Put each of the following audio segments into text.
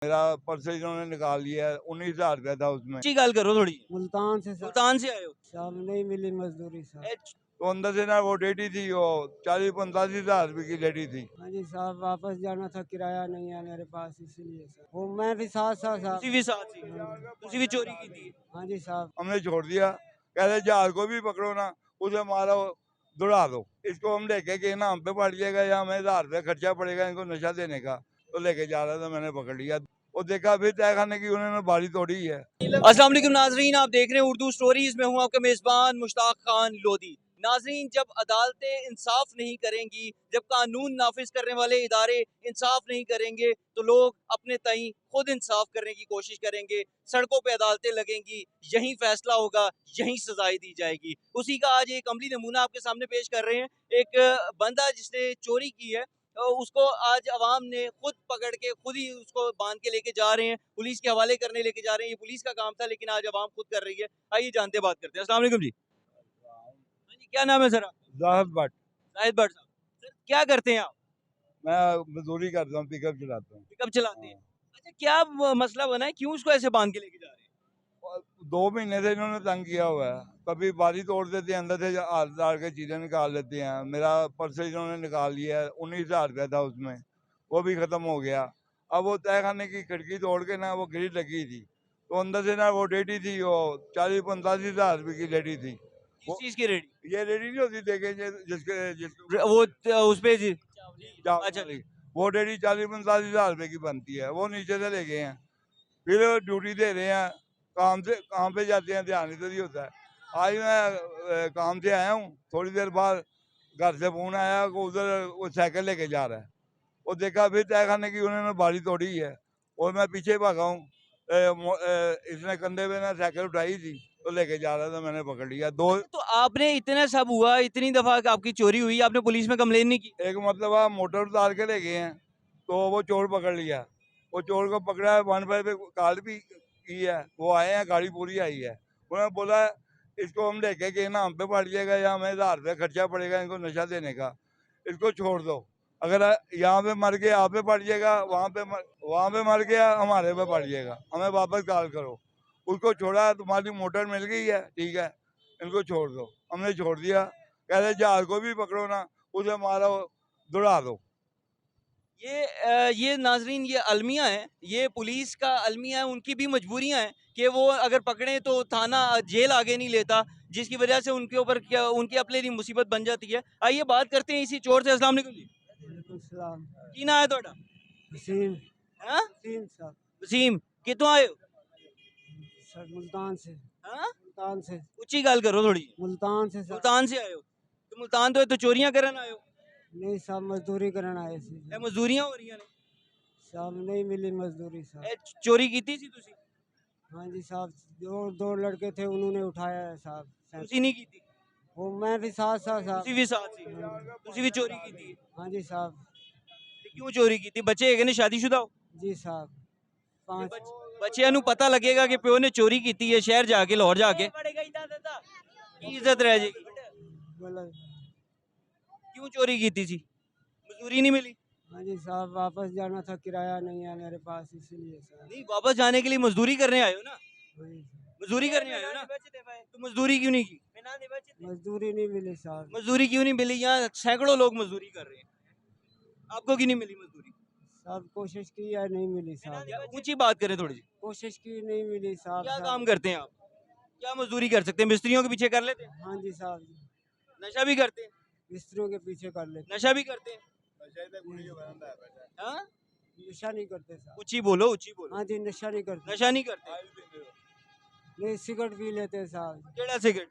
मेरा पर्स इन्होंने निकाल लिया है, 19,000 रुपया था उसमें। अच्छी गल करो थोड़ी। मुल्तान से मुल्तान से आए हो? साहब नहीं मिली मजदूरी साहब। तो अंदर से ना वो लेडी थी, वो 40-45,000 रुपए की लेडी थी। हाँ जी साहब, वापस जाना था, किराया नहीं है मेरे पास, इसीलिए सर। वो मैं भी साथ साथ साहब। तुसी भी साथ सी, तुसी भी चोरी की थी? हाँ जी साहब। हमने छोड़ दिया, कह रहे जहाज को भी पकड़ो ना, उसे मारो, दौड़ा दो। इसको हम लेके गए ना, हम पे पड़ जाएगा या हमें 1,000 रुपया खर्चा पड़ेगा इनको नशा देने का। तो लेके जा रहा था, मैंने पकड़ लिया और देखा फिर तय खाने की उन्होंने बारी तोड़ी है। अस्सलाम वालेकुम नाजरीन, आप देख रहे हैं उर्दू स्टोरीज में हूँ आपका मेजबान मुश्ताक खान लोधी। नाजरीन, जब अदालतें इंसाफ नहीं करेंगी, जब कानून नाफिज करने वाले इदारे इंसाफ नहीं करेंगे, तो लोग अपने तई खुद इंसाफ करने की कोशिश करेंगे। सड़कों पे अदालतें लगेंगी, यहीं फैसला होगा, यहीं सजाएं दी जाएगी। उसी का आज एक अमली नमूना आपके सामने पेश कर रहे हैं। एक बंदा जिसने चोरी की है, उसको आज अवाम ने खुद पकड़ के खुद ही उसको बांध के लेके जा रहे हैं, पुलिस के हवाले करने लेके जा रहे हैं। ये पुलिस का काम था, लेकिन आज अवाम खुद कर रही है। आइए जानते बात करते हैं। अस्सलाम वालेकुम जी। हाँ जी, क्या नाम है सर आपका? जाहिद भट्ट। शाहिद भट्ट साहब। सर क्या करते हैं आप? मैं मजदूरी करता हूँ, पिकअप चलाता हूँ। पिकअप चलाते हैं? अच्छा, क्या मसला बना है, क्यों उसको ऐसे बांध के लेके जा रहे हैं? 2 महीने से इन्होंने तंग किया हुआ है। कभी बारी तोड़ देते हैं, अंदर से हाथ डाल के चीजें निकाल लेते हैं। मेरा पर्स इन्होंने निकाल लिया है, 19,000 रुपया था उसमें, वो भी खत्म हो गया। अब वो तय खाने की खिड़की तोड़ के ना, वो ग्रिल लगी थी, तो अंदर से ना वो लेडी थी, वो 40-45,000 रुपए की लेडी थी। किस वो चीज की रेडी? ये लेडी नहीं होती, देखे जिसके वो उस पे जी। चावल अच्छा वाली, वो लेडी 40-45,000 रुपए की बनती है। वो नीचे से ले गए हैं, फिर ड्यूटी दे रहे हैं, काम पे जाते हैं, ध्यान इधर ही होता है। आज मैं काम से आया हूँ, थोड़ी देर बाद घर से फोन आया कि उधर वो साइकिल लेके जा रहा है। वो देखा फिर तय खाने की उन्होंने बारी तोड़ी है और मैं पीछे भागा हूँ। इसने कंधे पे ना साइकिल उठाई थी, तो लेके जा रहा था, मैंने पकड़ लिया। दो तो आपने इतना सब हुआ, इतनी दफा आपकी चोरी हुई, आपने पुलिस में कंप्लेन नहीं की? एक मतलब आप मोटर उतार के ले गए हैं, तो वो चोर पकड़ लिया। वो चोर को पकड़ा है, 1 पे कॉल भी की है, वो आए हैं, गाड़ी पूरी आई है। उन्होंने बोला इसको हम लेके गए ना, हम पे पड़ जाएगा या हमें 1,000 रुपया खर्चा पड़ेगा इनको नशा देने का। इसको छोड़ दो, अगर यहाँ पे मर गया आप पे पड़ जाएगा, वहाँ पे मर गया हमारे पे पड़ जाएगा, हमें वापस कॉल करो। उसको छोड़ा, तुम्हारी मोटर मिल गई है, ठीक है, इनको छोड़ दो। हमने छोड़ दिया, कह रहे जहाज को भी पकड़ो ना, उसे मारो, दौड़ा दो। ये नाजरीन, ये अलमिया है, ये पुलिस का अलमिया है। उनकी भी मजबूरियां हैं कि वो अगर पकड़े तो थाना जेल आगे नहीं लेता, जिसकी वजह से उनके ऊपर क्या उनकी अपने लिए मुसीबत बन जाती है। आइए बात करते हैं इसी चोर से। अस्सलाम वालेकुम जी। वालेकुम सलाम। की ना है थोड़ा? वसीम। हाँ? वसीम साहब। वसीम, कितों आए हो? सर मुल्तान से। हाँ? मुल्तान से। ऊंची गल करो थोड़ी। मुल्तान से सर। मुल्तान से आए हो? तो मुल्तान तो चोरियां करन आए हो? नहीं साहब, मजदूरी करना आए सी ए मजदूरियां हो रही ने? साहब। नहीं मिली मजदूरी साहब। ए चोरी की थी तुसी? हाँ जी साहब, दो लड़के थे, उन्होंने उठाया है साहब। तुसी नहीं की थी? वो मैं भी साथ साथ तुसी साहब। भी साथ सी? तुसी भी चोरी की थी? हाँ जी साहब। ते क्यों चोरी की थी? बच्चे है ने शादीशुदा हो? जी साहब। 5। बच्चों ਨੂੰ पता लगेगा कि प्यो ने चोरी की है शहर जाके, लाहौर जाके, की इज्जत रह जाएगी। मतलब। क्यों चोरी की थी? मजदूरी नहीं मिली? हाँ जी साहब, वापस जाना था, किराया नहीं है मेरे पास, इसीलिए सर। नहीं, वापस जाने के लिए मजदूरी करने आए हो ना? हाँ जी साहब। मजदूरी करने आए हो ना? तो मजदूरी क्यों नहीं की? मजदूरी नहीं मिली साहब। मजदूरी क्यों नहीं मिली? यहाँ सैकड़ों लोग मजदूरी कर रहे हैं, आपको क्यों नहीं मिली मजदूरी? साहब कोशिश की है, नहीं मिली साहब। ऊंची बात करें थोड़ी सी। कोशिश की, नहीं मिली साहब। क्या साहब। काम करते हैं आप? क्या मजदूरी कर सकते हैं? मिस्त्रियों के पीछे कर लेते हैं? हाँ जी साहब। नशा भी करते हैं? मिस्त्रियों के पीछे कर लेते। नशा भी करते हैं? हाँ? नशा नहीं करते साहब। ऊंची बोलो, ऊंची बोलो। हाँ जी, नशा नहीं करते। नशा नहीं करते? नहीं, सिगरेट पी लेते हैं साहब। केड़ा सिगरेट?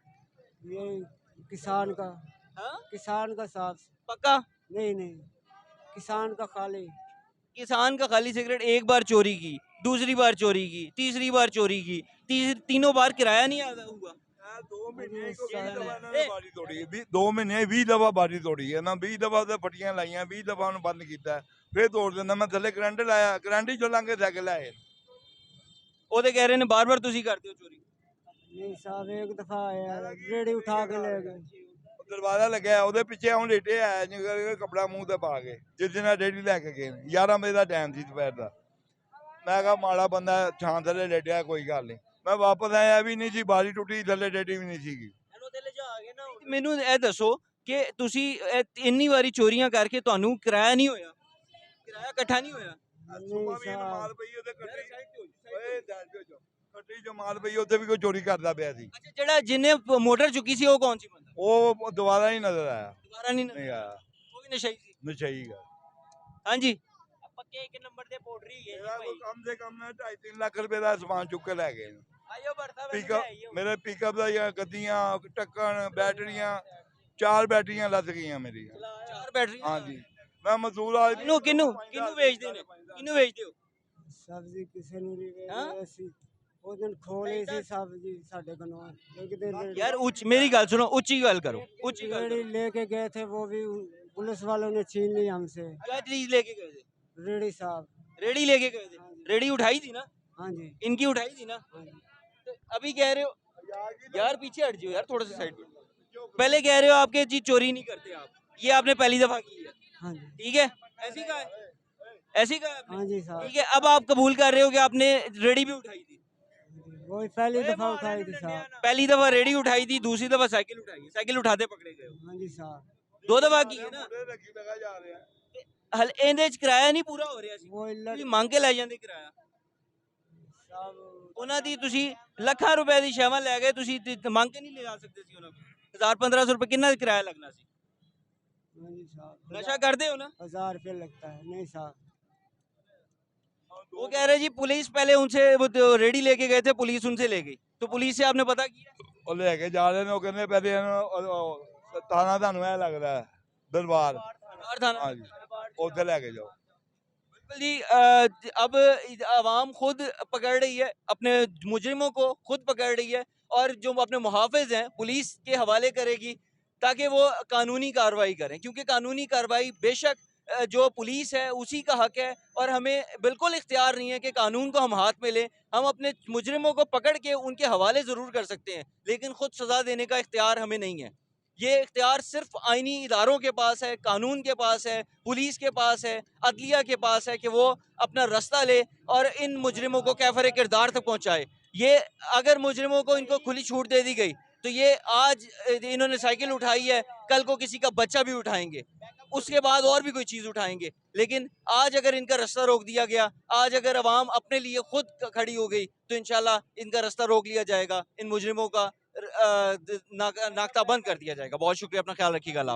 ये किसान का। हाँ? किसान का साहब। पक्का? नहीं नहीं, किसान का खाली। किसान का खाली सिगरेट। एक बार चोरी की, दूसरी बार चोरी की, तीसरी बार चोरी की, तीनों बार किराया नहीं आया हुआ। 2 महीने को साहब। 20 दफा इन्होंने बारी तोड़ी है। 2 महीने 20 दफा बारी तोड़ी है ना, 20 दफा ਉਹਦੇ ਫਟੀਆਂ ਲਾਈਆਂ, 20 ਦਫਾ ਉਹਨੂੰ ਬੰਦ ਕੀਤਾ, ਫਿਰ ਤੋੜ ਦਿੰਦਾ। ਮੈਂ ਥੱਲੇ ਕਰੰਟ ਲਾਇਆ, ਕਰੰਟ ਹੀ ਚਲਾ ਕੇ ਸਾਈਕਲ ਆਏ। वो तो कह रहे हैं बार बार तुसी करते हो चोरी। नहीं साहब, एक दफा आया, रेडी उठा के ले गए। ਦਰਵਾਜ਼ਾ ਲੱਗਿਆ, ਉਹਦੇ ਪਿੱਛੇ ਹੁਣ ਲੇਟੇ ਆਇਆ ਜਿਵੇਂ ਕੱਪੜਾ ਮੂੰਹ ਤੇ ਪਾ ਕੇ, ਜਿਸ ਦਿਨ ਰੇੜੀ ਲੈ ਕੇ ਗਏ। 11 ਵਜੇ ਦਾ ਟਾਈਮ ਸੀ ਦੁਪਹਿਰ ਦਾ। मैं कहा माड़ा बंदा छां थले लेटिया कोई गल नहीं। मैं वापस आया भी नहीं जी, बारी टुटी थले लेटी भी नहीं सीगी। ਮੈਨੂੰ ਇਹ ਦੱਸੋ ਕਿ ਤੁਸੀਂ ਇੰਨੀ ਵਾਰੀ ਚੋਰੀਆਂ ਕਰਕੇ ਤੁਹਾਨੂੰ ਕਿਰਾਇਆ ਨਹੀਂ ਹੋਇਆ, ਕਿਰਾਇਆ ਇਕੱਠਾ ਨਹੀਂ ਹੋਇਆ? ਸੁਬਾ ਵੀ ਇਹਨੂੰ ਮਾਲ ਪਈ ਉਹਦੇ ਕੱਟੀ ਜੋ ਮਾਲ ਪਈ ਉੱਥੇ ਵੀ ਕੋਈ ਚੋਰੀ ਕਰਦਾ ਪਿਆ ਸੀ। ਅੱਛਾ, ਜਿਹੜਾ ਜਿਹਨੇ ਮੋਟਰ ਚੁੱਕੀ ਸੀ ਉਹ ਕੌਣ ਸੀ ਬੰਦਾ? ਉਹ ਦੁਬਾਰਾ ਨਹੀਂ ਨਜ਼ਰ ਆਇਆ, ਦੁਬਾਰਾ ਨਹੀਂ ਨਹੀਂ ਆਇਆ, ਉਹ ਵੀ ਨਸ਼ਈ ਸੀ। ਨਸ਼ਈ ਗਾ। ਹਾਂਜੀ, ਪੱਕੇ 1 ਨੰਬਰ ਦੇ ਪੋਡਰੀ ਹੈ ਇਹਦਾ ਕੋਈ ਕਮ ਸੇ ਕਮ 2.5-3 ਲੱਖ ਰੁਪਏ ਦਾ ਸਮਾਨ ਚੁੱਕ ਕੇ ਲੈ ਗਏ। ਆਇਓ ਬਰਤਾ ਪਿਕਅਪ ਮੇਰੇ ਪਿਕਅਪ ਦਾ ਜਾਂ ਗੱਡੀਆਂ ਟੱਕਣ ਬੈਟਰੀਆਂ 4 ਬੈਟਰੀਆਂ ਲੱਦ ਗਈਆਂ ਮੇਰੀਆਂ। 4 ਬੈਟਰੀ? ਹਾਂਜੀ, ਮੈਂ ਮਜ਼ਦੂਰ ਆਦਮੀ। ਕਿਹਨੂੰ ਵੇਚਦੇ ਨੇ, ਕਿਹਨੂੰ ਵੇਚਦੇ ਹੋ? सब्जी किसी ने नहीं हाँ? ਵੇਚੀ ਅਸੀਂ ਉਹ ਦਿਨ ਖੋਲੀ ਸੀ ਸਬਜ਼ੀ ਸਾਡੇ ਕੋਲੋਂ यार मेरी गल सुनो, ऊंची गल करो, ऊंची गल रेड़ी लेके गए थे वो भी पुलिस वालों ने छीन ली हमसे। क्या चीज लेके गए थे? रेड़ी साहब। रेडी लेके गए थे? रेडी उठाई थी ना? हाँ जी, इनकी उठाई थी ना? हाँ जी। तो अभी कह रहे हो यार पीछे हट जाओ यार, थोड़ा सा साइड पे। पहले कह रहे हो आपके जी चोरी नहीं करते आप, ये आपने पहली दफा की है, हाँ जी, ठीक है? ऐसी कहा है, ऐसी कहा है आपने? हाँ जी साहब। ठीक है, अब आप कबूल कर रहे हो कि आपने रेडी भी उठाई थी? वही पहली दफा उठाई थी साहब। पहली दफा रेडी उठाई थी, दूसरी दफा साइकिल उठाई है, साइकिल उठाते पकड़े गए हो। हाँ जी साहब। 2 दफा की है ना? ਰੱਖੀ ਲਗਾ ਜਾ ਰਿਹਾ। ਹਲ ਇਹਦੇ ਚ ਕਿਰਾਇਆ ਨਹੀਂ ਪੂਰਾ ਹੋ ਰਿਹਾ ਸੀ, वो ਤੁਸੀਂ ਮੰਗ ਕੇ ਲੈ ਜਾਂਦੇ ਕਿਰਾਇਆ। साहब। ਉਹਨਾਂ ਦੀ ਤੁਸੀਂ ਲੱਖਾਂ ਰੁਪਏ ਦੀ ਸ਼ੈਵਾਂ ਲੈ ਗਏ, ਤੁਸੀਂ ਮੰਗ ਕੇ ਨਹੀਂ ਲਿਜਾ ਸਕਦੇ ਸੀ ਉਹਨਾਂ ਕੋਲ। 1000-1500 ਰੁਪਏ ਕਿੰਨਾ ਕਿਰਾਇਆ ਲੱਗਣਾ ਸੀ? हाँ जी साहब। ਨਸ਼ਾ ਕਰਦੇ ਹੋ ਨਾ? 1000 रुपये लगता है। नहीं साहब। वो कह रहे जी पुलिस पहले उनसे वो तो रेडी लेके गए थे, पुलिस उनसे ले गई, तो पुलिस से आपने पता किया? ਉਹ ਲੈ ਕੇ ਜਾ ਰਹੇ ਨੇ, ਉਹ ਕਹਿੰਦੇ ਪਹਿਲੇ ਇਹਨੂੰ ਥਾਣਾ ਤੁਹਾਨੂੰ ਇਹ ਲੱਗਦਾ ਹੈ ਦਰਬਾਰ। और थाना? ਹਾਂਜੀ, ਉੱਥੇ ਲੈ ਕੇ ਜਾਓ। बिल्कुल जी, अब आवाम खुद पकड़ रही है, अपने मुजरिमों को खुद पकड़ रही है, और जो अपने मुहाफिज हैं पुलिस के हवाले करेगी ताकि वो कानूनी कार्रवाई करें, क्योंकि कानूनी कार्रवाई बेशक जो पुलिस है उसी का हक है, और हमें बिल्कुल इख्तियार नहीं है कि कानून को हम हाथ में लें। हम अपने मुजरिमों को पकड़ के उनके हवाले ज़रूर कर सकते हैं, लेकिन खुद सज़ा देने का इख्तियार हमें नहीं है। ये इख्तियार सिर्फ आइनी इदारों के पास है, कानून के पास है, पुलिस के पास है, अदलिया के पास है कि वो अपना रास्ता ले और इन मुजरिमों को कैफर किरदार तक पहुँचाए। ये अगर मुजरिमों को इनको खुली छूट दे दी गई तो ये आज इन्होंने साइकिल उठाई है, कल को किसी का बच्चा भी उठाएंगे, उसके बाद और भी कोई चीज़ उठाएंगे। लेकिन आज अगर इनका रास्ता रोक दिया गया, आज अगर अवाम अपने लिए खुद खड़ी हो गई, तो इंशाल्लाह इनका रास्ता रोक लिया जाएगा, इन मुजरिमों का नाकता बंद कर दिया जाएगा। बहुत शुक्रिया, अपना ख्याल रखिएगा।